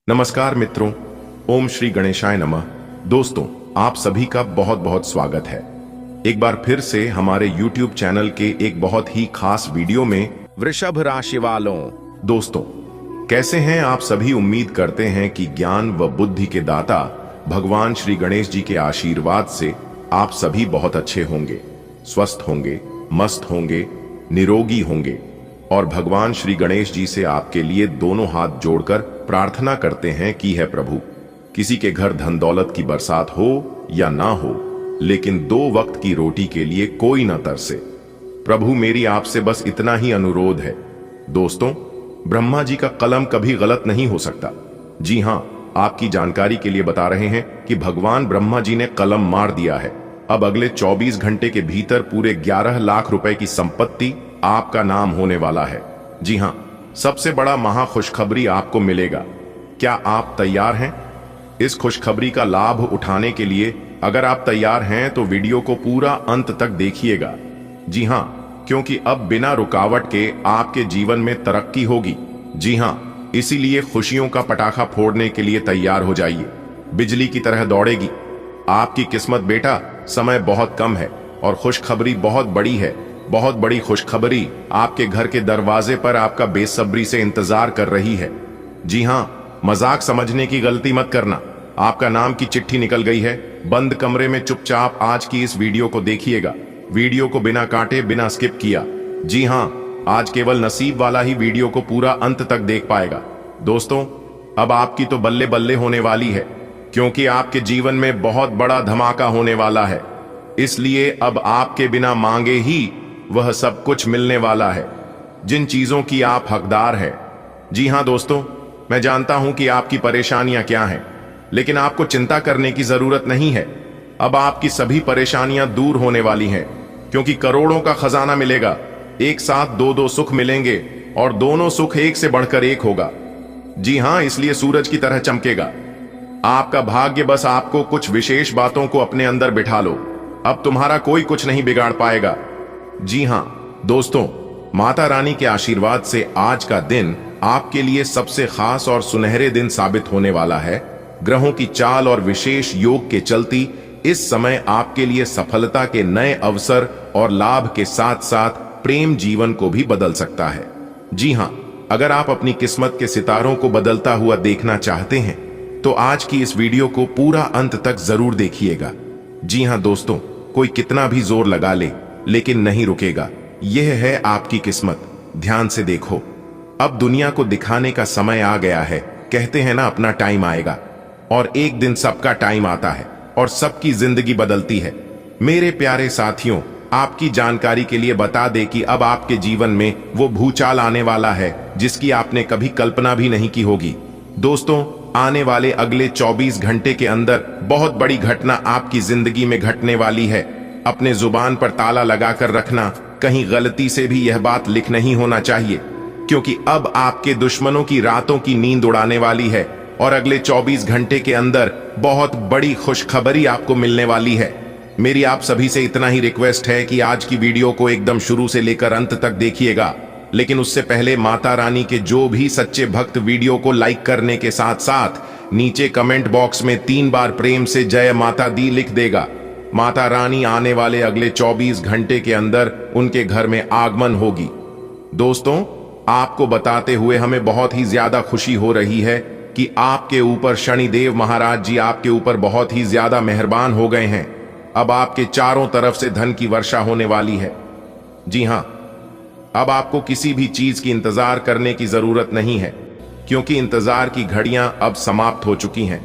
नमस्कार मित्रों, ओम श्री गणेशाय नमः। दोस्तों, आप सभी का बहुत बहुत स्वागत है एक बार फिर से हमारे YouTube चैनल के एक बहुत ही खास वीडियो में। वृषभ राशि वालों, दोस्तों कैसे हैं आप सभी? उम्मीद करते हैं कि ज्ञान व बुद्धि के दाता भगवान श्री गणेश जी के आशीर्वाद से आप सभी बहुत अच्छे होंगे, स्वस्थ होंगे, मस्त होंगे, निरोगी होंगे। और भगवान श्री गणेश जी से आपके लिए दोनों हाथ जोड़कर प्रार्थना करते हैं कि है प्रभु, किसी के घर धन दौलत की बरसात हो या ना हो, लेकिन 2 वक्त की रोटी के लिए कोई ना तरसे। प्रभु, मेरी आपसे बस इतना ही अनुरोध है। दोस्तों, ब्रह्मा जी का कलम कभी गलत नहीं हो सकता। जी हां, आपकी जानकारी के लिए बता रहे हैं कि भगवान ब्रह्मा जी ने कलम मार दिया है। अब अगले 24 घंटे के भीतर पूरे 11 लाख रुपए की संपत्ति आपका नाम होने वाला है। जी हां, सबसे बड़ा महा खुशखबरी आपको मिलेगा। क्या आप तैयार हैं इस खुशखबरी का लाभ उठाने के लिए? अगर आप तैयार हैं तो वीडियो को पूरा अंत तक देखिएगा। जी हां, क्योंकि अब बिना रुकावट के आपके जीवन में तरक्की होगी। जी हां, इसीलिए खुशियों का पटाखा फोड़ने के लिए तैयार हो जाइए। बिजली की तरह दौड़ेगी आपकी किस्मत बेटा। समय बहुत कम है और खुशखबरी बहुत बड़ी है। बहुत बड़ी खुशखबरी आपके घर के दरवाजे पर आपका बेसब्री से इंतजार कर रही है। जी हां, मजाक समझने की गलती मत करना। आपका नाम की चिट्ठी निकल गई है। बंद कमरे में चुपचाप आज की इस वीडियो को देखिएगा। वीडियो को बिना काटे, बिना स्किप किया। जी हां, आज केवल नसीब वाला ही वीडियो को पूरा अंत तक देख पाएगा। दोस्तों, अब आपकी तो बल्ले बल्ले होने वाली है, क्योंकि आपके जीवन में बहुत बड़ा धमाका होने वाला है। इसलिए अब आपके बिना मांगे ही वह सब कुछ मिलने वाला है जिन चीजों की आप हकदार है। जी हां दोस्तों, मैं जानता हूं कि आपकी परेशानियां क्या हैं, लेकिन आपको चिंता करने की जरूरत नहीं है। अब आपकी सभी परेशानियां दूर होने वाली हैं, क्योंकि करोड़ों का खजाना मिलेगा। एक साथ 2-2 सुख मिलेंगे और दोनों सुख एक से बढ़कर एक होगा। जी हां, इसलिए सूरज की तरह चमकेगा आपका भाग्य। बस आपको कुछ विशेष बातों को अपने अंदर बिठा लो, अब तुम्हारा कोई कुछ नहीं बिगाड़ पाएगा। जी हां दोस्तों, माता रानी के आशीर्वाद से आज का दिन आपके लिए सबसे खास और सुनहरे दिन साबित होने वाला है। ग्रहों की चाल और विशेष योग के चलती इस समय आपके लिए सफलता के नए अवसर और लाभ के साथ साथ प्रेम जीवन को भी बदल सकता है। जी हां, अगर आप अपनी किस्मत के सितारों को बदलता हुआ देखना चाहते हैं तो आज की इस वीडियो को पूरा अंत तक जरूर देखिएगा। जी हां दोस्तों, कोई कितना भी जोर लगा ले लेकिन नहीं रुकेगा। यह है आपकी किस्मत। ध्यान से देखो, अब दुनिया को दिखाने का समय आ गया है। कहते हैं ना, अपना टाइम आएगा, और एक दिन सबका टाइम आता है और सबकी जिंदगी बदलती है। मेरे प्यारे साथियों, आपकी जानकारी के लिए बता दे कि अब आपके जीवन में वो भूचाल आने वाला है जिसकी आपने कभी कल्पना भी नहीं की होगी। दोस्तों, आने वाले अगले 24 घंटे के अंदर बहुत बड़ी घटना आपकी जिंदगी में घटने वाली है। अपने जुबान पर ताला लगाकर रखना, कहीं गलती से भी यह बात लिख नहीं होना चाहिए, क्योंकि अब आपके दुश्मनों की रातों की नींद उड़ाने वाली है और अगले 24 घंटे के अंदर बहुत बड़ी खुशखबरी आपको मिलने वाली है। मेरी आप सभी से इतना ही रिक्वेस्ट है कि आज की वीडियो को एकदम शुरू से लेकर अंत तक देखिएगा। लेकिन उससे पहले माता रानी के जो भी सच्चे भक्त वीडियो को लाइक करने के साथ साथ नीचे कमेंट बॉक्स में 3 बार प्रेम से जय माता दी लिख देगा। माता रानी आने वाले अगले 24 घंटे के अंदर उनके घर में आगमन होगी। दोस्तों, आपको बताते हुए हमें बहुत ही ज्यादा खुशी हो रही है कि आपके ऊपर शनिदेव महाराज जी आपके ऊपर बहुत ही ज्यादा मेहरबान हो गए हैं। अब आपके चारों तरफ से धन की वर्षा होने वाली है। जी हां, अब आपको किसी भी चीज की इंतजार करने की जरूरत नहीं है, क्योंकि इंतजार की घड़ियां अब समाप्त हो चुकी हैं।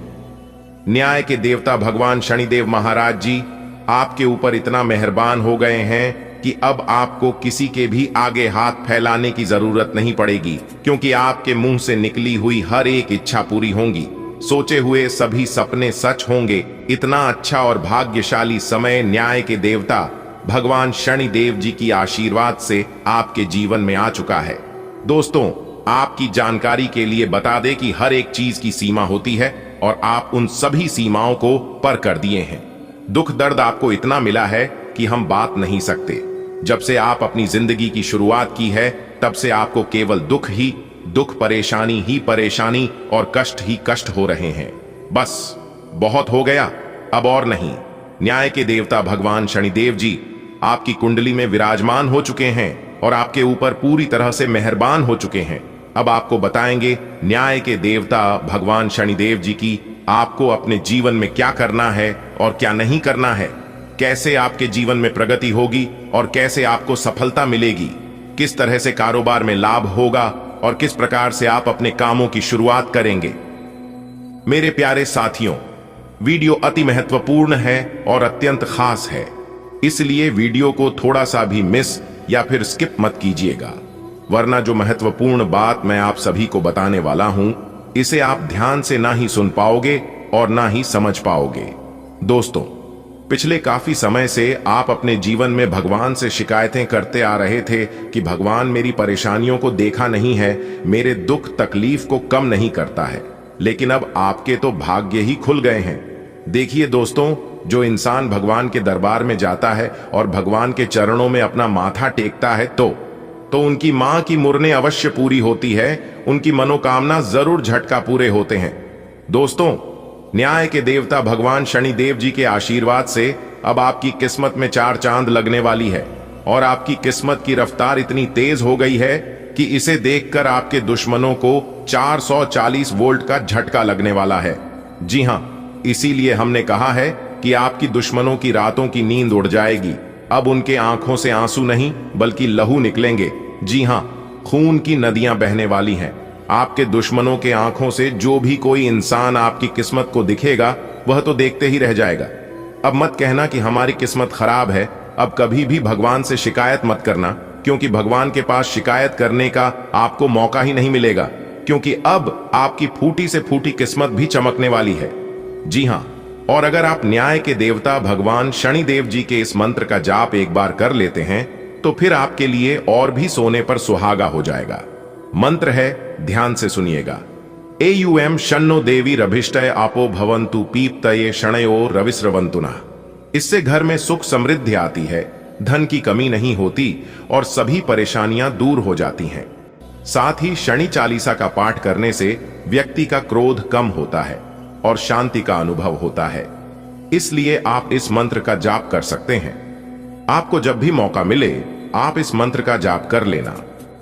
न्याय के देवता भगवान शनिदेव महाराज जी आपके ऊपर इतना मेहरबान हो गए हैं कि अब आपको किसी के भी आगे हाथ फैलाने की जरूरत नहीं पड़ेगी, क्योंकि आपके मुंह से निकली हुई हर एक इच्छा पूरी होंगी। सोचे हुए सभी सपने सच होंगे। इतना अच्छा और भाग्यशाली समय न्याय के देवता भगवान शनिदेव जी की आशीर्वाद से आपके जीवन में आ चुका है। दोस्तों, आपकी जानकारी के लिए बता दें कि हर एक चीज की सीमा होती है और आप उन सभी सीमाओं को पार कर दिए हैं। दुख दर्द आपको इतना मिला है कि हम बात नहीं सकते। जब से आप अपनी जिंदगी की शुरुआत की है, तब से आपको केवल दुख ही दुख परेशानी ही परेशानी और कष्ट ही कष्ट हो रहे हैं। बस बहुत हो गया, अब और नहीं। न्याय के देवता भगवान शनिदेव जी आपकी कुंडली में विराजमान हो चुके हैं और आपके ऊपर पूरी तरह से मेहरबान हो चुके हैं। अब आपको बताएंगे न्याय के देवता भगवान शनिदेव जी की आपको अपने जीवन में क्या करना है और क्या नहीं करना है, कैसे आपके जीवन में प्रगति होगी और कैसे आपको सफलता मिलेगी, किस तरह से कारोबार में लाभ होगा और किस प्रकार से आप अपने कामों की शुरुआत करेंगे। मेरे प्यारे साथियों, वीडियो अति महत्वपूर्ण है और अत्यंत खास है, इसलिए वीडियो को थोड़ा सा भी मिस या फिर स्किप मत कीजिएगा, वरना जो महत्वपूर्ण बात मैं आप सभी को बताने वाला हूं इसे आप ध्यान से ना ही सुन पाओगे और ना ही समझ पाओगे। दोस्तों, पिछले काफी समय से आप अपने जीवन में भगवान से शिकायतें करते आ रहे थे कि भगवान मेरी परेशानियों को देखा नहीं है, मेरे दुख तकलीफ को कम नहीं करता है। लेकिन अब आपके तो भाग्य ही खुल गए हैं। देखिए दोस्तों, जो इंसान भगवान के दरबार में जाता है और भगवान के चरणों में अपना माथा टेकता है तो उनकी मां की मुरने अवश्य पूरी होती है, उनकी मनोकामना जरूर झटका पूरे होते हैं। दोस्तों, न्याय के देवता भगवान शनिदेव जी के आशीर्वाद से अब आपकी किस्मत में चार चांद लगने वाली है और आपकी किस्मत की रफ्तार इतनी तेज हो गई है कि इसे देखकर आपके दुश्मनों को 440 वोल्ट का झटका लगने वाला है। जी हां, इसीलिए हमने कहा है कि आपकी दुश्मनों की रातों की नींद उड़ जाएगी। अब उनके आंखों से आंसू नहीं बल्कि लहू निकलेंगे। जी हां, खून की नदियां बहने वाली हैं। आपके दुश्मनों के आंखों से जो भी कोई इंसान आपकी किस्मत को दिखेगा वह तो देखते ही रह जाएगा। अब मत कहना कि हमारी किस्मत खराब है। अब कभी भी भगवान से शिकायत मत करना, क्योंकि भगवान के पास शिकायत करने का आपको मौका ही नहीं मिलेगा, क्योंकि अब आपकी फूटी से फूटी किस्मत भी चमकने वाली है। जी हां, और अगर आप न्याय के देवता भगवान शनिदेव जी के इस मंत्र का जाप एक बार कर लेते हैं तो फिर आपके लिए और भी सोने पर सुहागा हो जाएगा। मंत्र है, ध्यान से सुनिएगा। एयुएम शन्नो देवी रभिष्टय आपो भवन्तु पीप्तये शणयो रविस्रवंतुना। इससे घर में सुख समृद्धि आती है, धन की कमी नहीं होती और सभी परेशानियां दूर हो जाती हैं। साथ ही शनि चालीसा का पाठ करने से व्यक्ति का क्रोध कम होता है और शांति का अनुभव होता है। इसलिए आप इस मंत्र का जाप कर सकते हैं। आपको जब भी मौका मिले आप इस मंत्र का जाप कर लेना।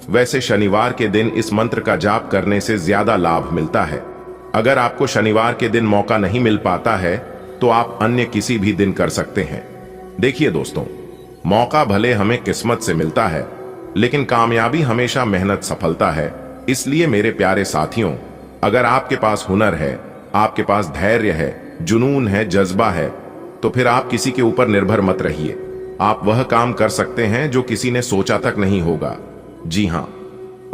वैसे शनिवार के दिन इस मंत्र का जाप करने से ज्यादा लाभ मिलता है। अगर आपको शनिवार के दिन मौका नहीं मिल पाता है तो आप अन्य किसी भी दिन कर सकते हैं। देखिए दोस्तों, मौका भले हमें किस्मत से मिलता है, लेकिन कामयाबी हमेशा मेहनत सफलता है। इसलिए मेरे प्यारे साथियों, अगर आपके पास हुनर है, आपके पास धैर्य है, जुनून है, जज्बा है, तो फिर आप किसी के ऊपर निर्भर मत रहिए। आप वह काम कर सकते हैं जो किसी ने सोचा तक नहीं होगा। जी हां,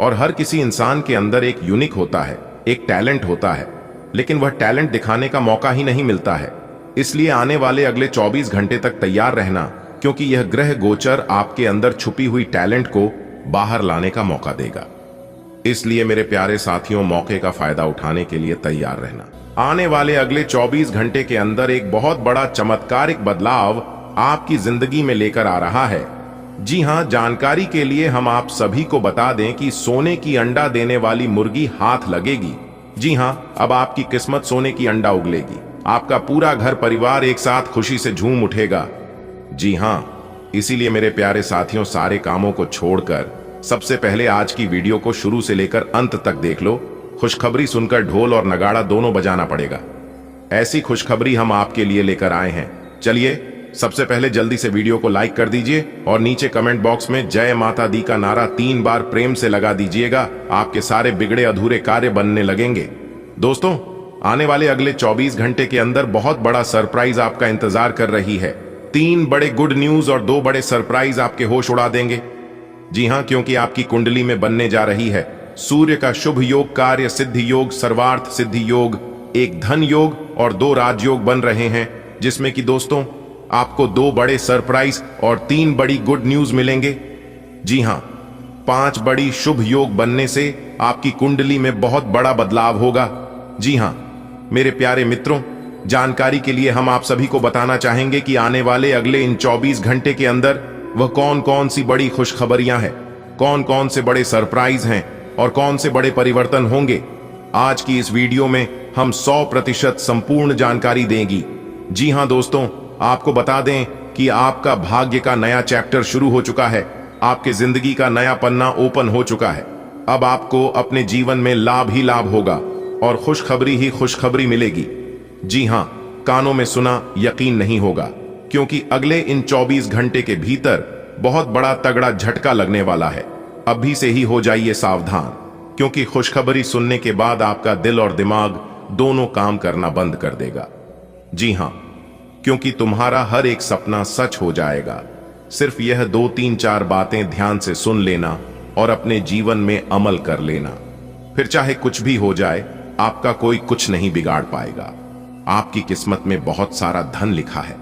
और हर किसी इंसान के अंदर एक यूनिक होता है, एक टैलेंट होता है, लेकिन वह टैलेंट दिखाने का मौका ही नहीं मिलता है। इसलिए आने वाले अगले 24 घंटे तक तैयार रहना, क्योंकि यह ग्रह गोचर आपके अंदर छुपी हुई टैलेंट को बाहर लाने का मौका देगा। इसलिए मेरे प्यारे साथियों, मौके का फायदा उठाने के लिए तैयार रहना। आने वाले अगले 24 घंटे के अंदर एक बहुत बड़ा चमत्कारिक बदलाव आपकी जिंदगी में लेकर आ रहा है। जी हां, जानकारी के लिए हम आप सभी को बता दें कि सोने की अंडा देने वाली मुर्गी हाथ लगेगी। जी हां, अब आपकी किस्मत सोने की अंडा उगलेगी। आपका पूरा घर परिवार एक साथ खुशी से झूम उठेगा। जी हां, इसीलिए मेरे प्यारे साथियों, सारे कामों को छोड़कर सबसे पहले आज की वीडियो को शुरू से लेकर अंत तक देख लो। खुशखबरी सुनकर ढोल और नगाड़ा दोनों बजाना पड़ेगा। ऐसी खुशखबरी हम आपके लिए लेकर आए हैं। चलिए, सबसे पहले जल्दी से वीडियो को लाइक कर दीजिए और नीचे कमेंट बॉक्स में जय माता दी का नारा 3 बार प्रेम से लगा दीजिएगा। आपके सारे बिगड़े अधूरे कार्य बनने लगेंगे। दोस्तों, आने वाले अगले 24 घंटे के अंदर बहुत बड़ा सरप्राइज आपका इंतजार कर रही है। 3 बड़े गुड न्यूज और 2 बड़े सरप्राइज आपके होश उड़ा देंगे। जी हां, क्योंकि आपकी कुंडली में बनने जा रही है सूर्य का शुभ योग, कार्य सिद्धि योग, सर्वार्थ सिद्धि योग, एक धन योग और 2 राजयोग बन रहे हैं, जिसमें कि दोस्तों आपको 2 बड़े सरप्राइज और 3 बड़ी गुड न्यूज मिलेंगे। जी हां, 5 बड़ी शुभ योग बनने से आपकी कुंडली में बहुत बड़ा बदलाव होगा। जी हां मेरे प्यारे मित्रों, जानकारी के लिए हम आप सभी को बताना चाहेंगे कि आने वाले अगले इन 24 घंटे के अंदर वह कौन कौन सी बड़ी खुशखबरियां हैं, कौन कौन से बड़े सरप्राइज हैं और कौन से बड़े परिवर्तन होंगे। आज की इस वीडियो में हम 100% संपूर्ण जानकारी देंगी। जी हां दोस्तों, आपको बता दें कि आपका भाग्य का नया चैप्टर शुरू हो चुका है। आपके जिंदगी का नया पन्ना ओपन हो चुका है। अब आपको अपने जीवन में लाभ ही लाभ होगा और खुशखबरी ही खुशखबरी मिलेगी। जी हां, कानों में सुना यकीन नहीं होगा, क्योंकि अगले इन 24 घंटे के भीतर बहुत बड़ा तगड़ा झटका लगने वाला है। अभी से ही हो जाइए सावधान, क्योंकि खुशखबरी सुनने के बाद आपका दिल और दिमाग दोनों काम करना बंद कर देगा। जी हां, क्योंकि तुम्हारा हर एक सपना सच हो जाएगा। सिर्फ यह 2-3-4 बातें ध्यान से सुन लेना और अपने जीवन में अमल कर लेना। फिर चाहे कुछ भी हो जाए, आपका कोई कुछ नहीं बिगाड़ पाएगा। आपकी किस्मत में बहुत सारा धन लिखा है,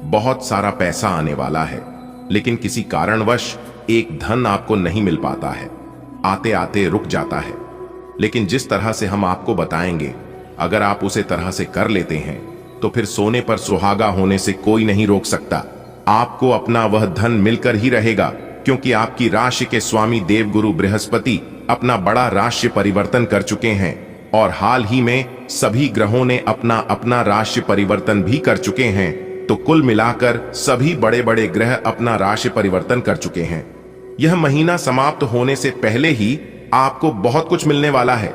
बहुत सारा पैसा आने वाला है, लेकिन किसी कारणवश एक धन आपको नहीं मिल पाता है, आते आते रुक जाता है। लेकिन जिस तरह से हम आपको बताएंगे, अगर आप उसे तरह से कर लेते हैं तो फिर सोने पर सुहागा होने से कोई नहीं रोक सकता। आपको अपना वह धन मिलकर ही रहेगा, क्योंकि आपकी राशि के स्वामी देवगुरु बृहस्पति अपना बड़ा राशि परिवर्तन कर चुके हैं और हाल ही में सभी ग्रहों ने अपना अपना राशि परिवर्तन भी कर चुके हैं। तो कुल मिलाकर सभी बड़े बड़े ग्रह अपना राशि परिवर्तन कर चुके हैं। यह महीना समाप्त होने से पहले ही आपको बहुत कुछ मिलने वाला है।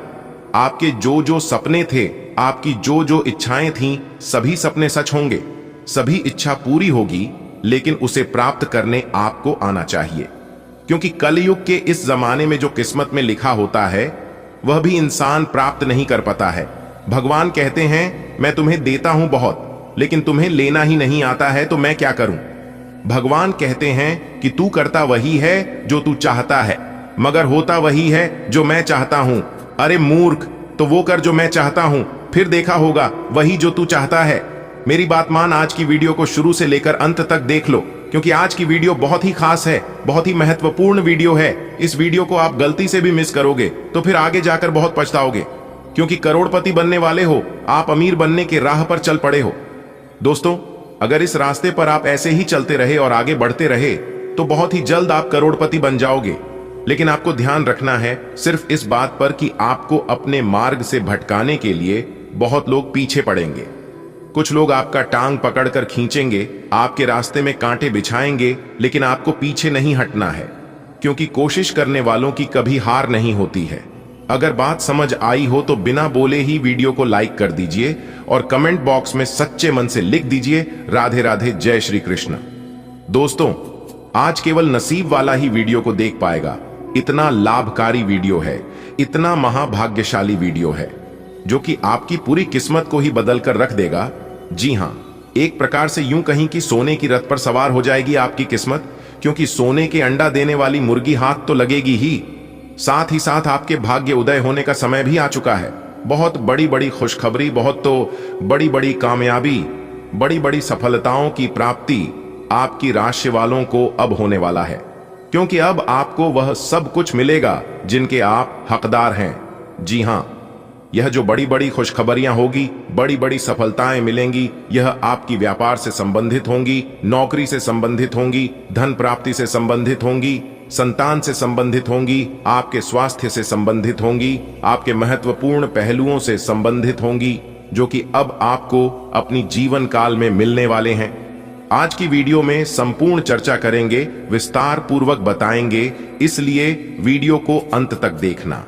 आपके जो जो सपने थे, आपकी जो जो इच्छाएं थीं, सभी सपने सच होंगे, सभी इच्छा पूरी होगी, लेकिन उसे प्राप्त करने आपको आना चाहिए। क्योंकि कलयुग के इस जमाने में जो किस्मत में लिखा होता है, वह भी इंसान प्राप्त नहीं कर पाता है। भगवान कहते हैं, मैं तुम्हें देता हूं बहुत, लेकिन तुम्हें लेना ही नहीं आता है, तो मैं क्या करूं। भगवान कहते हैं कि तू करता वही है जो तू चाहता है, मगर होता वही है जो मैं चाहता हूं। अरे मूर्ख, तो वो कर जो मैं चाहता हूं, फिर देखा होगा वही जो तू चाहता है। मेरी बात मान, आज की वीडियो को शुरू से लेकर अंत तक देख लो, क्योंकि आज की वीडियो बहुत ही खास है, बहुत ही महत्वपूर्ण वीडियो है। इस वीडियो को आप गलती से भी मिस करोगे तो फिर आगे जाकर बहुत पछताओगे, क्योंकि करोड़पति बनने वाले हो, आप अमीर बनने के राह पर चल पड़े हो। दोस्तों, अगर इस रास्ते पर आप ऐसे ही चलते रहे और आगे बढ़ते रहे तो बहुत ही जल्द आप करोड़पति बन जाओगे। लेकिन आपको ध्यान रखना है सिर्फ इस बात पर कि आपको अपने मार्ग से भटकाने के लिए बहुत लोग पीछे पड़ेंगे। कुछ लोग आपका टांग पकड़कर खींचेंगे, आपके रास्ते में कांटे बिछाएंगे, लेकिन आपको पीछे नहीं हटना है, क्योंकि कोशिश करने वालों की कभी हार नहीं होती है। अगर बात समझ आई हो तो बिना बोले ही वीडियो को लाइक कर दीजिए और कमेंट बॉक्स में सच्चे मन से लिख दीजिए, राधे राधे, जय श्री कृष्ण। दोस्तों, आज केवल नसीब वाला ही वीडियो को देख पाएगा। इतना लाभकारी वीडियो है, इतना महाभाग्यशाली वीडियो है, जो कि आपकी पूरी किस्मत को ही बदल कर रख देगा। जी हां, एक प्रकार से यूं कहीं कि सोने की रथ पर सवार हो जाएगी आपकी किस्मत, क्योंकि सोने के अंडा देने वाली मुर्गी हाथ तो लगेगी ही, साथ ही साथ आपके भाग्य उदय होने का समय भी आ चुका है। बहुत बड़ी बड़ी खुशखबरी, बहुत तो बड़ी बड़ी कामयाबी, बड़ी बड़ी सफलताओं की प्राप्ति आपकी राशि वालों को अब होने वाला है, क्योंकि अब आपको वह सब कुछ मिलेगा जिनके आप हकदार हैं। जी हां, यह जो बड़ी बड़ी खुशखबरियां होगी, बड़ी बड़ी सफलताएं मिलेंगी, यह आपकी व्यापार से संबंधित होंगी, नौकरी से संबंधित होंगी, धन प्राप्ति से संबंधित होंगी, संतान से संबंधित होंगी, आपके स्वास्थ्य से संबंधित होंगी, आपके महत्वपूर्ण पहलुओं से संबंधित होंगी, जो कि अब आपको अपनी जीवन काल में मिलने वाले हैं। आज की वीडियो में संपूर्ण चर्चा करेंगे, विस्तार पूर्वक बताएंगे, इसलिए वीडियो को अंत तक देखना।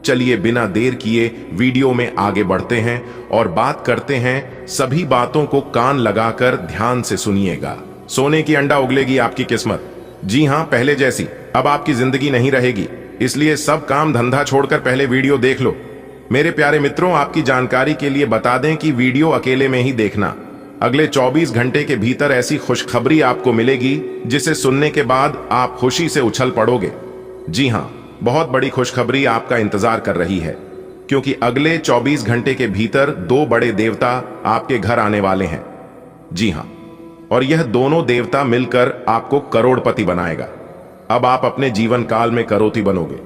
चलिए बिना देर किए वीडियो में आगे बढ़ते हैं और बात करते हैं। सभी बातों को कान लगाकर ध्यान से सुनिएगा। सोने की अंडा उगलेगी आपकी किस्मत। जी हां, पहले जैसी अब आपकी जिंदगी नहीं रहेगी, इसलिए सब काम धंधा छोड़कर पहले वीडियो देख लो। मेरे प्यारे मित्रों, आपकी जानकारी के लिए बता दें कि वीडियो अकेले में ही देखना। अगले 24 घंटे के भीतर ऐसी खुशखबरी आपको मिलेगी जिसे सुनने के बाद आप खुशी से उछल पड़ोगे। जी हां, बहुत बड़ी खुशखबरी आपका इंतजार कर रही है, क्योंकि अगले 24 घंटे के भीतर 2 बड़े देवता आपके घर आने वाले हैं। जी हां, और यह दोनों देवता मिलकर आपको करोड़पति बनाएगा। अब आप अपने जीवन काल में करोड़पति बनोगे।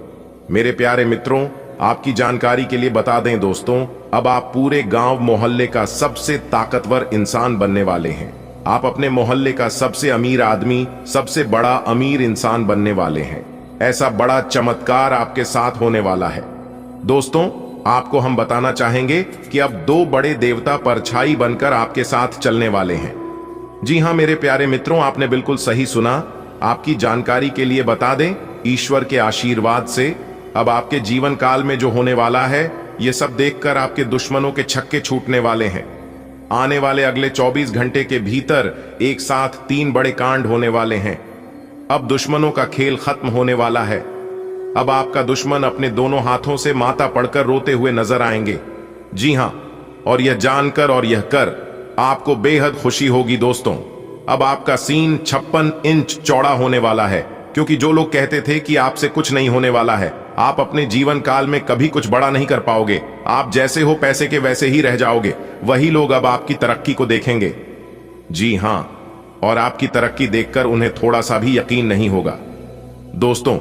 मेरे प्यारे मित्रों, आपकी जानकारी के लिए बता दें दोस्तों, अब आप पूरे गांव मोहल्ले का सबसे ताकतवर इंसान बनने वाले हैं। आप अपने मोहल्ले का सबसे अमीर आदमी, सबसे बड़ा अमीर इंसान बनने वाले हैं। ऐसा बड़ा चमत्कार आपके साथ होने वाला है। दोस्तों, आपको हम बताना चाहेंगे कि अब 2 बड़े देवता परछाई बनकर आपके साथ चलने वाले हैं। जी हां मेरे प्यारे मित्रों, आपने बिल्कुल सही सुना। आपकी जानकारी के लिए बता दें, ईश्वर के आशीर्वाद से अब आपके जीवन काल में जो होने वाला है, ये सब देखकर आपके दुश्मनों के छक्के छूटने वाले हैं। आने वाले अगले 24 घंटे के भीतर एक साथ 3 बड़े कांड होने वाले हैं। अब दुश्मनों का खेल खत्म होने वाला है। अब आपका दुश्मन अपने दोनों हाथों से माथा पड़कर रोते हुए नजर आएंगे। जी हां, और यह जानकर और यह कर आपको बेहद खुशी होगी दोस्तों। अब आपका सीन 56 इंच चौड़ा होने वाला है, क्योंकि जो लोग कहते थे कि आपसे कुछ नहीं होने वाला है, आप अपने जीवन काल में कभी कुछ बड़ा नहीं कर पाओगे, आप जैसे हो पैसे के वैसे ही रह जाओगे, वही लोग अब आपकी तरक्की को देखेंगे। जी हां, और आपकी तरक्की देखकर उन्हें थोड़ा सा भी यकीन नहीं होगा। दोस्तों,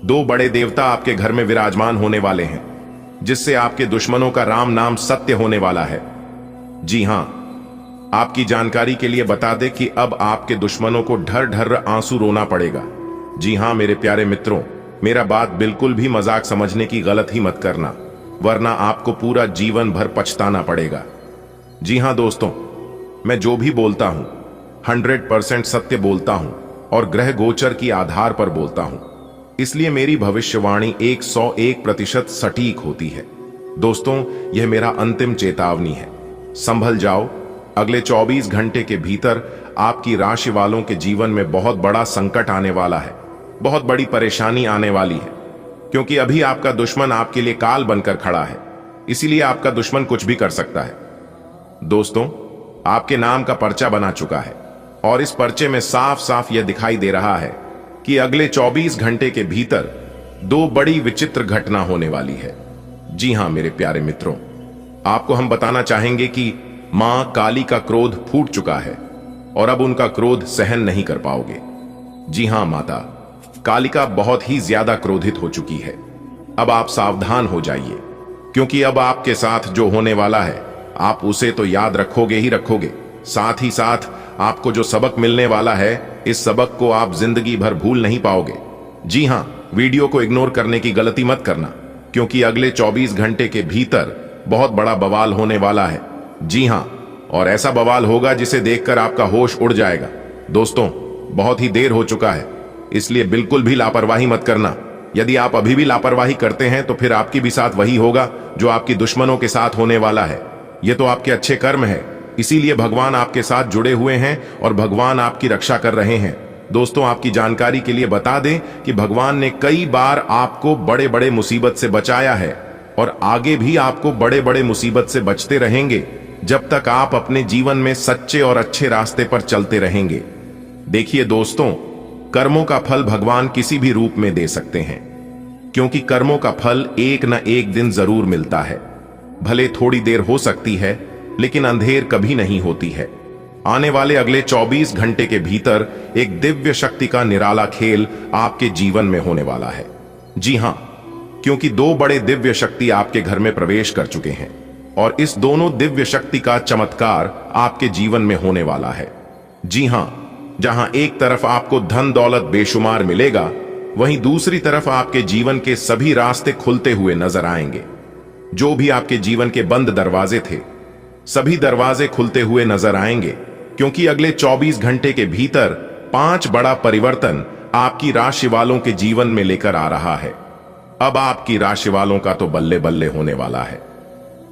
2 बड़े देवता आपके घर में विराजमान होने वाले हैं, जिससे आपके दुश्मनों का राम नाम सत्य होने वाला है। जी हां, आपकी जानकारी के लिए बता दें कि अब आपके दुश्मनों को ढर ढर आंसू रोना पड़ेगा। जी हां मेरे प्यारे मित्रों, मेरा बात बिल्कुल भी मजाक समझने की गलत ही मत करना, वरना आपको पूरा जीवन भर पछताना पड़ेगा। जी हां दोस्तों, मैं जो भी बोलता हूं 100% सत्य बोलता हूं और ग्रह गोचर की आधार पर बोलता हूं, इसलिए मेरी भविष्यवाणी 101% सटीक होती है। दोस्तों, यह मेरा अंतिम चेतावनी है। संभल जाओ, अगले 24 घंटे के भीतर आपकी राशि वालों के जीवन में बहुत बड़ा संकट आने वाला है, बहुत बड़ी परेशानी आने वाली है, क्योंकि अभी आपका दुश्मन आपके लिए काल बनकर खड़ा है, इसीलिए आपका दुश्मन कुछ भी कर सकता है। दोस्तों, आपके नाम का पर्चा बना चुका है और इस पर्चे में साफ साफ यह दिखाई दे रहा है कि अगले 24 घंटे के भीतर 2 बड़ी विचित्र घटना होने वाली है। जी हां मेरे प्यारे मित्रों, आपको हम बताना चाहेंगे कि मां काली का क्रोध फूट चुका है और अब उनका क्रोध सहन नहीं कर पाओगे। जी हां, माता कालिका बहुत ही ज्यादा क्रोधित हो चुकी है। अब आप सावधान हो जाइए, क्योंकि अब आपके साथ जो होने वाला है, आप उसे तो याद रखोगे ही रखोगे, साथ ही साथ आपको जो सबक मिलने वाला है, इस सबक को आप जिंदगी भर भूल नहीं पाओगे। जी हां, वीडियो को इग्नोर करने की गलती मत करना, क्योंकि अगले 24 घंटे के भीतर बहुत बड़ा बवाल होने वाला है। जी हां, और ऐसा बवाल होगा जिसे देखकर आपका होश उड़ जाएगा। दोस्तों, बहुत ही देर हो चुका है, इसलिए बिल्कुल भी लापरवाही मत करना। यदि आप अभी भी लापरवाही करते हैं तो फिर आपके भी साथ वही होगा जो आपकी दुश्मनों के साथ होने वाला है। यह तो आपके अच्छे कर्म है, इसीलिए भगवान आपके साथ जुड़े हुए हैं और भगवान आपकी रक्षा कर रहे हैं। दोस्तों, आपकी जानकारी के लिए बता दें कि भगवान ने कई बार आपको बड़े बड़े मुसीबत से बचाया है और आगे भी आपको बड़े बड़े मुसीबत से बचते रहेंगे, जब तक आप अपने जीवन में सच्चे और अच्छे रास्ते पर चलते रहेंगे। देखिए दोस्तों, कर्मों का फल भगवान किसी भी रूप में दे सकते हैं, क्योंकि कर्मों का फल एक न एक दिन जरूर मिलता है। भले थोड़ी देर हो सकती है, लेकिन अंधेर कभी नहीं होती है। आने वाले अगले 24 घंटे के भीतर एक दिव्य शक्ति का निराला खेल आपके जीवन में होने वाला है। जी हां, क्योंकि 2 बड़े दिव्य शक्ति आपके घर में प्रवेश कर चुके हैं और इस दोनों दिव्य शक्ति का चमत्कार आपके जीवन में होने वाला है। जी हां, जहां एक तरफ आपको धन दौलत बेशुमार मिलेगा, वहीं दूसरी तरफ आपके जीवन के सभी रास्ते खुलते हुए नजर आएंगे। जो भी आपके जीवन के बंद दरवाजे थे, सभी दरवाजे खुलते हुए नजर आएंगे, क्योंकि अगले 24 घंटे के भीतर 5 बड़ा परिवर्तन आपकी राशि वालों के जीवन में लेकर आ रहा है। अब आपकी राशि वालों का तो बल्ले बल्ले होने वाला है।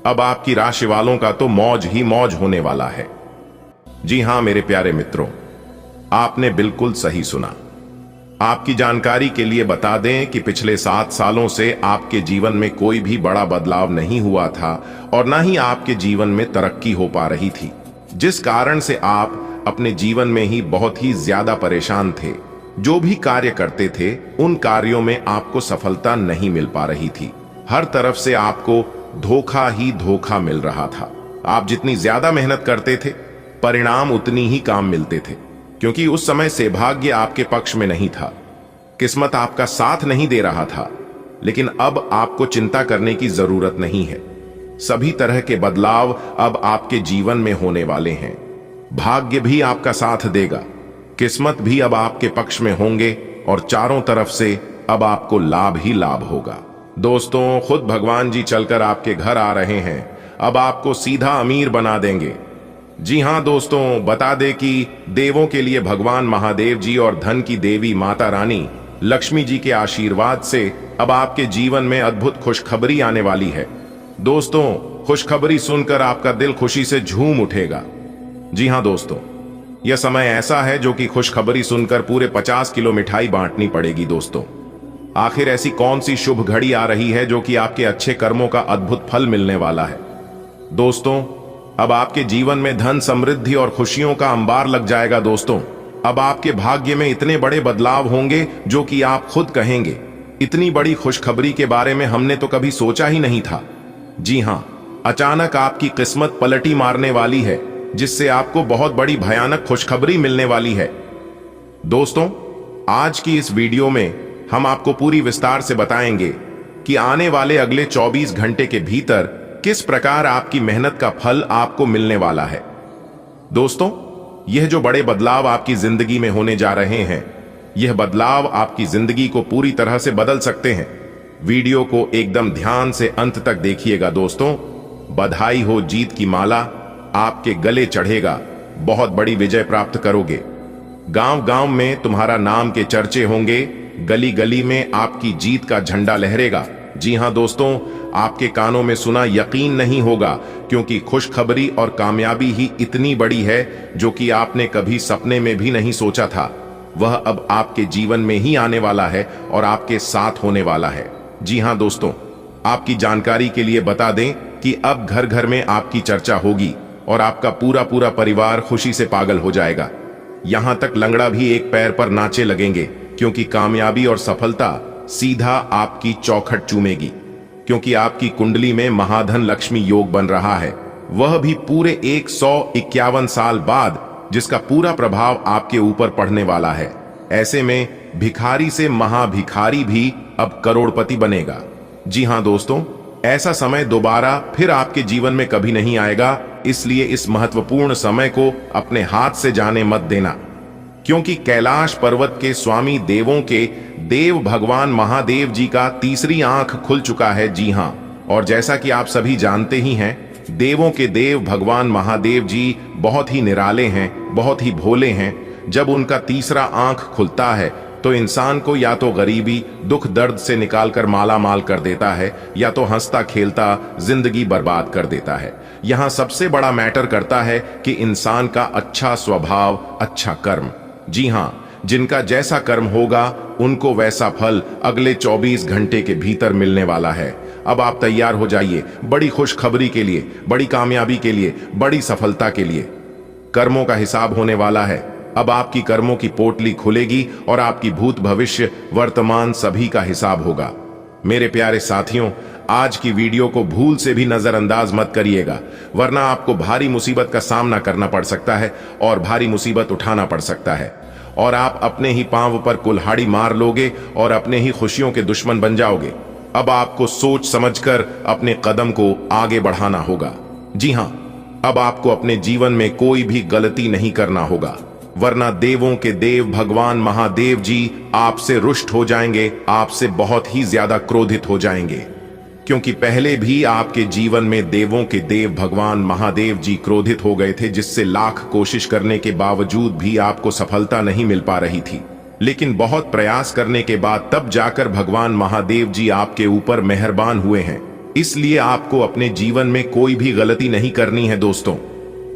अब आपकी राशि वालों का तो मौज ही मौज होने वाला है। जी हां मेरे प्यारे मित्रों, आपने बिल्कुल सही सुना। आपकी जानकारी के लिए बता दें कि पिछले 7 सालों से आपके जीवन में कोई भी बड़ा बदलाव नहीं हुआ था और ना ही आपके जीवन में तरक्की हो पा रही थी, जिस कारण से आप अपने जीवन में ही बहुत ही ज्यादा परेशान थे। जो भी कार्य करते थे, उन कार्यों में आपको सफलता नहीं मिल पा रही थी। हर तरफ से आपको धोखा ही धोखा मिल रहा था। आप जितनी ज्यादा मेहनत करते थे, परिणाम उतनी ही काम मिलते थे, क्योंकि उस समय सौभाग्य आपके पक्ष में नहीं था, किस्मत आपका साथ नहीं दे रहा था। लेकिन अब आपको चिंता करने की जरूरत नहीं है। सभी तरह के बदलाव अब आपके जीवन में होने वाले हैं। भाग्य भी आपका साथ देगा, किस्मत भी अब आपके पक्ष में होंगे और चारों तरफ से अब आपको लाभ ही लाभ होगा। दोस्तों, खुद भगवान जी चलकर आपके घर आ रहे हैं, अब आपको सीधा अमीर बना देंगे। जी हां दोस्तों, बता दें कि देवों के लिए भगवान महादेव जी और धन की देवी माता रानी लक्ष्मी जी के आशीर्वाद से अब आपके जीवन में अद्भुत खुशखबरी आने वाली है। दोस्तों, खुशखबरी सुनकर आपका दिल खुशी से झूम उठेगा। जी हां दोस्तों, यह समय ऐसा है जो कि खुशखबरी सुनकर पूरे 50 किलो मिठाई बांटनी पड़ेगी। दोस्तों, आखिर ऐसी कौन सी शुभ घड़ी आ रही है जो कि आपके अच्छे कर्मों का अद्भुत फल मिलने वाला है? दोस्तों, अब आपके जीवन में धन, समृद्धि और खुशियों का अंबार लग जाएगा। दोस्तों, अब आपके भाग्य में इतने बड़े बदलाव होंगे जो कि आप खुद कहेंगे, इतनी बड़ी खुशखबरी के बारे में हमने तो कभी सोचा ही नहीं था। जी हां, अचानक आपकी किस्मत पलटी मारने वाली है, जिससे आपको बहुत बड़ी भयानक खुशखबरी मिलने वाली है। दोस्तों, आज की इस वीडियो में हम आपको पूरी विस्तार से बताएंगे कि आने वाले अगले 24 घंटे के भीतर किस प्रकार आपकी मेहनत का फल आपको मिलने वाला है। दोस्तों, यह जो बड़े बदलाव आपकी जिंदगी में होने जा रहे हैं, यह बदलाव आपकी जिंदगी को पूरी तरह से बदल सकते हैं। वीडियो को एकदम ध्यान से अंत तक देखिएगा। दोस्तों, बधाई हो, जीत की माला आपके गले चढ़ेगा, बहुत बड़ी विजय प्राप्त करोगे। गांव गांव में तुम्हारा नाम के चर्चे होंगे, गली गली में आपकी जीत का झंडा लहरेगा। जी हां दोस्तों, आपके कानों में सुना यकीन नहीं होगा, क्योंकि खुशखबरी और कामयाबी ही इतनी बड़ी है जो कि आपने कभी सपने में भी नहीं सोचा था। वह अब आपके जीवन में ही आने वाला है और आपके साथ होने वाला है। जी हां दोस्तों, आपकी जानकारी के लिए बता दें कि अब घर घर में आपकी चर्चा होगी और आपका पूरा पूरा परिवार खुशी से पागल हो जाएगा। यहां तक लंगड़ा भी एक पैर पर नाचे लगेंगे, क्योंकि कामयाबी और सफलता सीधा आपकी चौखट चूमेगी। क्योंकि आपकी कुंडली में महाधन लक्ष्मी योग बन रहा है, वह भी पूरे 151 साल बाद, जिसका पूरा प्रभाव आपके ऊपर पड़ने वाला है। ऐसे में भिखारी से महाभिखारी भी अब करोड़पति बनेगा। जी हां दोस्तों, ऐसा समय दोबारा फिर आपके जीवन में कभी नहीं आएगा, इसलिए इस महत्वपूर्ण समय को अपने हाथ से जाने मत देना। क्योंकि कैलाश पर्वत के स्वामी देवों के देव भगवान महादेव जी का तीसरी आंख खुल चुका है। जी हां, और जैसा कि आप सभी जानते ही हैं, देवों के देव भगवान महादेव जी बहुत ही निराले हैं, बहुत ही भोले हैं। जब उनका तीसरा आंख खुलता है तो इंसान को या तो गरीबी, दुख, दर्द से निकालकर माला माल कर देता है, या तो हंसता खेलता जिंदगी बर्बाद कर देता है। यहां सबसे बड़ा मैटर करता है कि इंसान का अच्छा स्वभाव, अच्छा कर्म। जी हां, जिनका जैसा कर्म होगा उनको वैसा फल अगले 24 घंटे के भीतर मिलने वाला है। अब आप तैयार हो जाइए बड़ी खुशखबरी के लिए, बड़ी कामयाबी के लिए, बड़ी सफलता के लिए। कर्मों का हिसाब होने वाला है। अब आपकी कर्मों की पोटली खुलेगी और आपकी भूत, भविष्य, वर्तमान सभी का हिसाब होगा। मेरे प्यारे साथियों, आज की वीडियो को भूल से भी नजरअंदाज मत करिएगा, वरना आपको भारी मुसीबत का सामना करना पड़ सकता है और भारी मुसीबत उठाना पड़ सकता है, और आप अपने ही पांव पर कुल्हाड़ी मार लोगे और अपने ही खुशियों के दुश्मन बन जाओगे। अब आपको सोच समझकर अपने कदम को आगे बढ़ाना होगा। जी हां, अब आपको अपने जीवन में कोई भी गलती नहीं करना होगा, वरना देवों के देव भगवान महादेव जी आपसे रुष्ट हो जाएंगे, आपसे बहुत ही ज्यादा क्रोधित हो जाएंगे। क्योंकि पहले भी आपके जीवन में देवों के देव भगवान महादेव जी क्रोधित हो गए थे, जिससे लाख कोशिश करने के बावजूद भी आपको सफलता नहीं मिल पा रही थी। लेकिन बहुत प्रयास करने के बाद तब जाकर भगवान महादेव जी आपके ऊपर मेहरबान हुए हैं। इसलिए आपको अपने जीवन में कोई भी गलती नहीं करनी है दोस्तों।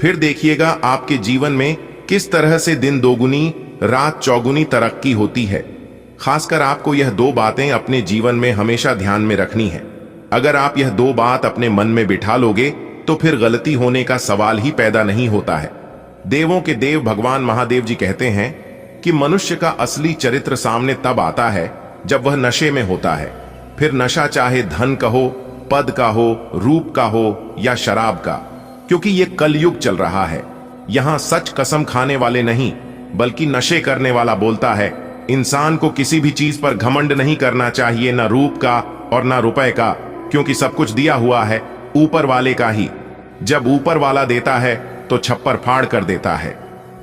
फिर देखिएगा आपके जीवन में किस तरह से दिन दोगुनी रात चौगुनी तरक्की होती है। खासकर आपको यह दो बातें अपने जीवन में हमेशा ध्यान में रखनी है। अगर आप यह दो बात अपने मन में बिठा लोगे तो फिर गलती होने का सवाल ही पैदा नहीं होता है। देवों के देव भगवान महादेव जी कहते हैं कि मनुष्य का असली चरित्र सामने तब आता है जब वह नशे में होता है। फिर नशा चाहे धन का हो, पद का हो, रूप का हो या शराब का, क्योंकि ये कलयुग चल रहा है। यहां सच कसम खाने वाले नहीं बल्कि नशे करने वाला बोलता है। इंसान को किसी भी चीज पर घमंड नहीं करना चाहिए, ना रूप का और ना रुपए का, क्योंकि सब कुछ दिया हुआ है ऊपर वाले का ही। जब ऊपर वाला देता है तो छप्पर फाड़ कर देता है,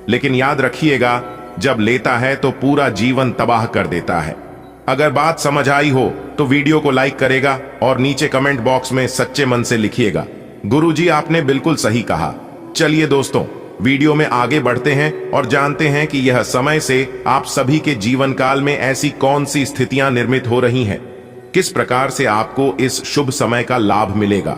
लेकिन याद रखिएगा जब लेता है तो पूरा जीवन तबाह कर देता है। अगर बात समझ आई हो तो वीडियो को लाइक करेगा और नीचे कमेंट बॉक्स में सच्चे मन से लिखिएगा, गुरुजी आपने बिल्कुल सही कहा। चलिए दोस्तों, वीडियो में आगे बढ़ते हैं और जानते हैं कि यह समय से आप सभी के जीवन काल में ऐसी कौन सी स्थितियां निर्मित हो रही हैं, किस प्रकार से आपको इस शुभ समय का लाभ मिलेगा,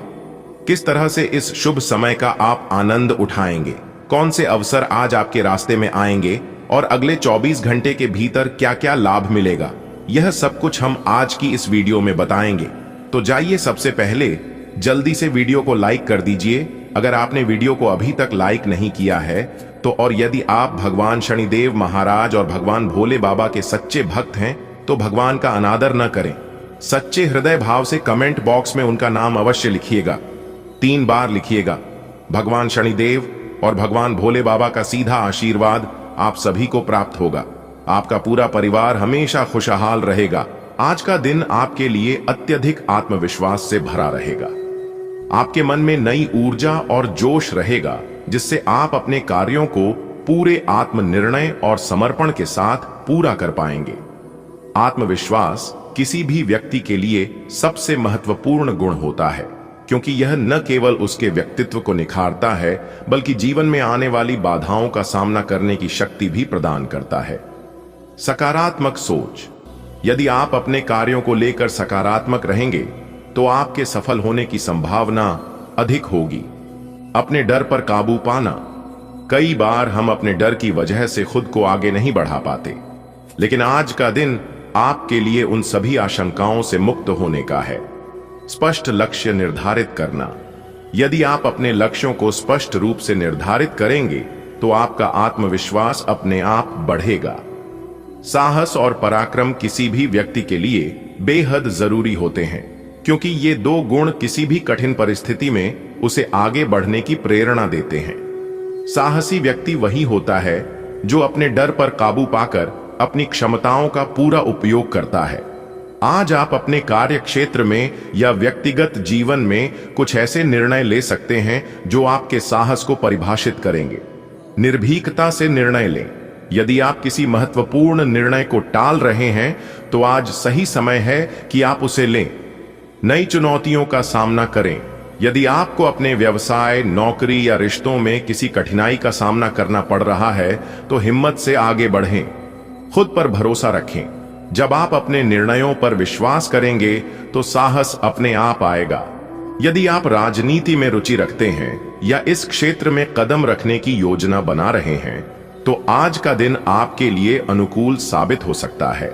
किस तरह से इस शुभ समय का आप आनंद उठाएंगे, कौन से अवसर आज आपके रास्ते में आएंगे और अगले 24 घंटे के भीतर क्या क्या लाभ मिलेगा, यह सब कुछ हम आज की इस वीडियो में बताएंगे। तो जाइए, सबसे पहले जल्दी से वीडियो को लाइक कर दीजिए अगर आपने वीडियो को अभी तक लाइक नहीं किया है तो। और यदि आप भगवान शनिदेव महाराज और भगवान भोले बाबा के सच्चे भक्त हैं तो भगवान का अनादर न करें, सच्चे हृदय भाव से कमेंट बॉक्स में उनका नाम अवश्य लिखिएगा, 3 बार लिखिएगा। भगवान शनिदेव और भगवान भोले बाबा का सीधा आशीर्वाद आप सभी को प्राप्त होगा। आपका पूरा परिवार हमेशा खुशहाल रहेगा। आज का दिन आपके लिए अत्यधिक आत्मविश्वास से भरा रहेगा। आपके मन में नई ऊर्जा और जोश रहेगा जिससे आप अपने कार्यों को पूरे आत्मनिर्णय और समर्पण के साथ पूरा कर पाएंगे। आत्मविश्वास किसी भी व्यक्ति के लिए सबसे महत्वपूर्ण गुण होता है, क्योंकि यह न केवल उसके व्यक्तित्व को निखारता है बल्कि जीवन में आने वाली बाधाओं का सामना करने की शक्ति भी प्रदान करता है। सकारात्मक सोच, यदि आप अपने कार्यों को लेकर सकारात्मक रहेंगे तो आपके सफल होने की संभावना अधिक होगी। अपने डर पर काबू पाना, कई बार हम अपने डर की वजह से खुद को आगे नहीं बढ़ा पाते, लेकिन आज का दिन आपके लिए उन सभी आशंकाओं से मुक्त होने का है। स्पष्ट लक्ष्य निर्धारित करना, यदि आप अपने लक्ष्यों को स्पष्ट रूप से निर्धारित करेंगे तो आपका आत्मविश्वास अपने आप बढ़ेगा। साहस और पराक्रम किसी भी व्यक्ति के लिए बेहद जरूरी होते हैं, क्योंकि ये 2 गुण किसी भी कठिन परिस्थिति में उसे आगे बढ़ने की प्रेरणा देते हैं। साहसी व्यक्ति वही होता है जो अपने डर पर काबू पाकर अपनी क्षमताओं का पूरा उपयोग करता है। आज आप अपने कार्य क्षेत्र में या व्यक्तिगत जीवन में कुछ ऐसे निर्णय ले सकते हैं जो आपके साहस को परिभाषित करेंगे। निर्भीकता से निर्णय लें। यदि आप किसी महत्वपूर्ण निर्णय को टाल रहे हैं तो आज सही समय है कि आप उसे लें। नई चुनौतियों का सामना करें। यदि आपको अपने व्यवसाय, नौकरी या रिश्तों में किसी कठिनाई का सामना करना पड़ रहा है तो हिम्मत से आगे बढ़ें। खुद पर भरोसा रखें। जब आप अपने निर्णयों पर विश्वास करेंगे तो साहस अपने आप आएगा। यदि आप राजनीति में रुचि रखते हैं या इस क्षेत्र में कदम रखने की योजना बना रहे हैं तो आज का दिन आपके लिए अनुकूल साबित हो सकता है।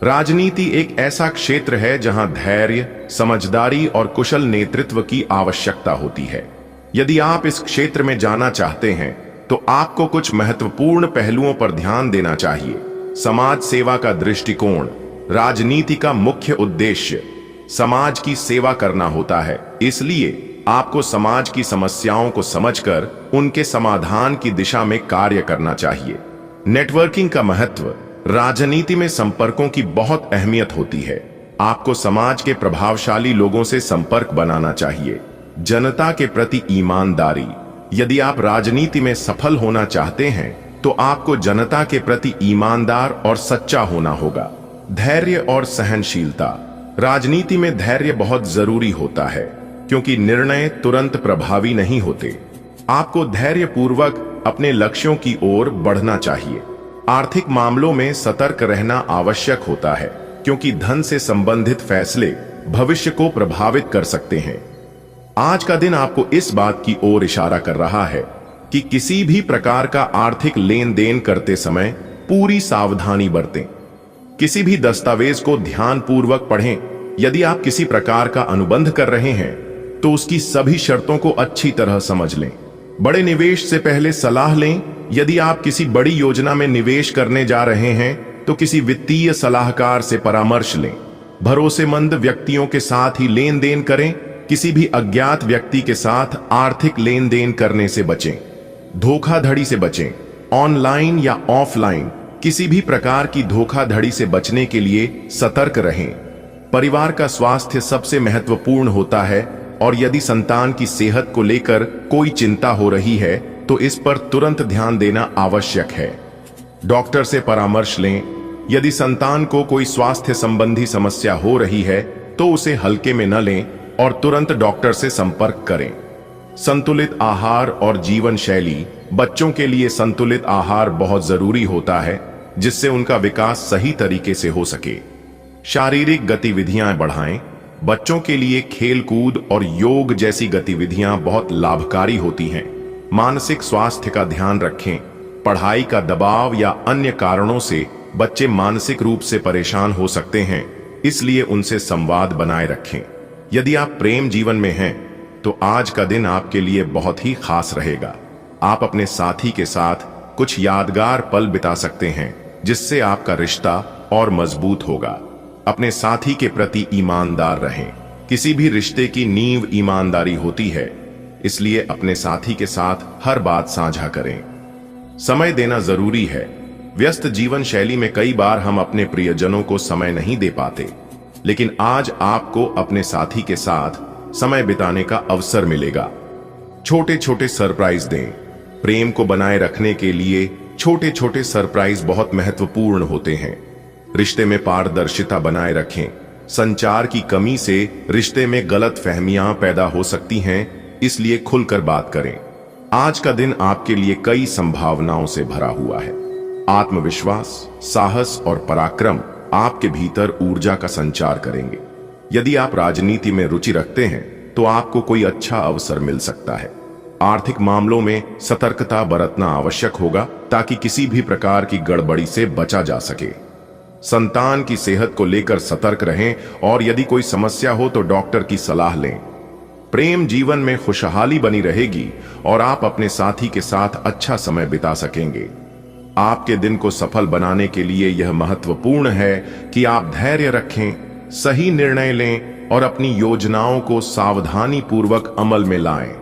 राजनीति एक ऐसा क्षेत्र है जहां धैर्य, समझदारी और कुशल नेतृत्व की आवश्यकता होती है। यदि आप इस क्षेत्र में जाना चाहते हैं तो आपको कुछ महत्वपूर्ण पहलुओं पर ध्यान देना चाहिए। समाज सेवा का दृष्टिकोण, राजनीति का मुख्य उद्देश्य समाज की सेवा करना होता है, इसलिए आपको समाज की समस्याओं को समझकर उनके समाधान की दिशा में कार्य करना चाहिए। नेटवर्किंग का महत्व, राजनीति में संपर्कों की बहुत अहमियत होती है। आपको समाज के प्रभावशाली लोगों से संपर्क बनाना चाहिए। जनता के प्रति ईमानदारी, यदि आप राजनीति में सफल होना चाहते हैं तो आपको जनता के प्रति ईमानदार और सच्चा होना होगा। धैर्य और सहनशीलता, राजनीति में धैर्य बहुत जरूरी होता है क्योंकि निर्णय तुरंत प्रभावी नहीं होते। आपको धैर्यपूर्वक अपने लक्ष्यों की ओर बढ़ना चाहिए। आर्थिक मामलों में सतर्क रहना आवश्यक होता है क्योंकि धन से संबंधित फैसले भविष्य को प्रभावित कर सकते हैं। आज का दिन आपको इस बात की ओर इशारा कर रहा है कि किसी भी प्रकार का आर्थिक लेन देन करते समय पूरी सावधानी बरतें। किसी भी दस्तावेज को ध्यानपूर्वक पढ़ें। यदि आप किसी प्रकार का अनुबंध कर रहे हैं तो उसकी सभी शर्तों को अच्छी तरह समझ लें। बड़े निवेश से पहले सलाह लें। यदि आप किसी बड़ी योजना में निवेश करने जा रहे हैं तो किसी वित्तीय सलाहकार से परामर्श लें। भरोसेमंद व्यक्तियों के साथ ही लेन देन करें। किसी भी अज्ञात व्यक्ति के साथ आर्थिक लेन देन करने से बचें। धोखाधड़ी से बचें। ऑनलाइन या ऑफलाइन किसी भी प्रकार की धोखाधड़ी से बचने के लिए सतर्क रहें। परिवार का स्वास्थ्य सबसे महत्वपूर्ण होता है और यदि संतान की सेहत को लेकर कोई चिंता हो रही है तो इस पर तुरंत ध्यान देना आवश्यक है। डॉक्टर से परामर्श लें। यदि संतान को कोई स्वास्थ्य संबंधी समस्या हो रही है तो उसे हल्के में न लें और तुरंत डॉक्टर से संपर्क करें। संतुलित आहार और जीवन शैली। बच्चों के लिए संतुलित आहार बहुत जरूरी होता है जिससे उनका विकास सही तरीके से हो सके। शारीरिक गतिविधियां बढ़ाएं। बच्चों के लिए खेल कूद और योग जैसी गतिविधियां बहुत लाभकारी होती हैं। मानसिक स्वास्थ्य का ध्यान रखें। पढ़ाई का दबाव या अन्य कारणों से बच्चे मानसिक रूप से परेशान हो सकते हैं, इसलिए उनसे संवाद बनाए रखें। यदि आप प्रेम जीवन में हैं तो आज का दिन आपके लिए बहुत ही खास रहेगा। आप अपने साथी के साथ कुछ यादगार पल बिता सकते हैं जिससे आपका रिश्ता और मजबूत होगा। अपने साथी के प्रति ईमानदार रहें। किसी भी रिश्ते की नींव ईमानदारी होती है, इसलिए अपने साथी के साथ हर बात साझा करें। समय देना जरूरी है। व्यस्त जीवन शैली में कई बार हम अपने प्रियजनों को समय नहीं दे पाते, लेकिन आज आपको अपने साथी के साथ समय बिताने का अवसर मिलेगा। छोटे छोटे सरप्राइज दें। प्रेम को बनाए रखने के लिए छोटे छोटे सरप्राइज बहुत महत्वपूर्ण होते हैं। रिश्ते में पारदर्शिता बनाए रखें। संचार की कमी से रिश्ते में गलतफहमियां पैदा हो सकती हैं, इसलिए खुलकर बात करें। आज का दिन आपके लिए कई संभावनाओं से भरा हुआ है। आत्मविश्वास, साहस और पराक्रम आपके भीतर ऊर्जा का संचार करेंगे। यदि आप राजनीति में रुचि रखते हैं तो आपको कोई अच्छा अवसर मिल सकता है। आर्थिक मामलों में सतर्कता बरतना आवश्यक होगा ताकि किसी भी प्रकार की गड़बड़ी से बचा जा सके। संतान की सेहत को लेकर सतर्क रहें और यदि कोई समस्या हो तो डॉक्टर की सलाह लें। प्रेम जीवन में खुशहाली बनी रहेगी और आप अपने साथी के साथ अच्छा समय बिता सकेंगे। आपके दिन को सफल बनाने के लिए यह महत्वपूर्ण है कि आप धैर्य रखें, सही निर्णय लें और अपनी योजनाओं को सावधानी पूर्वक अमल में लाएं।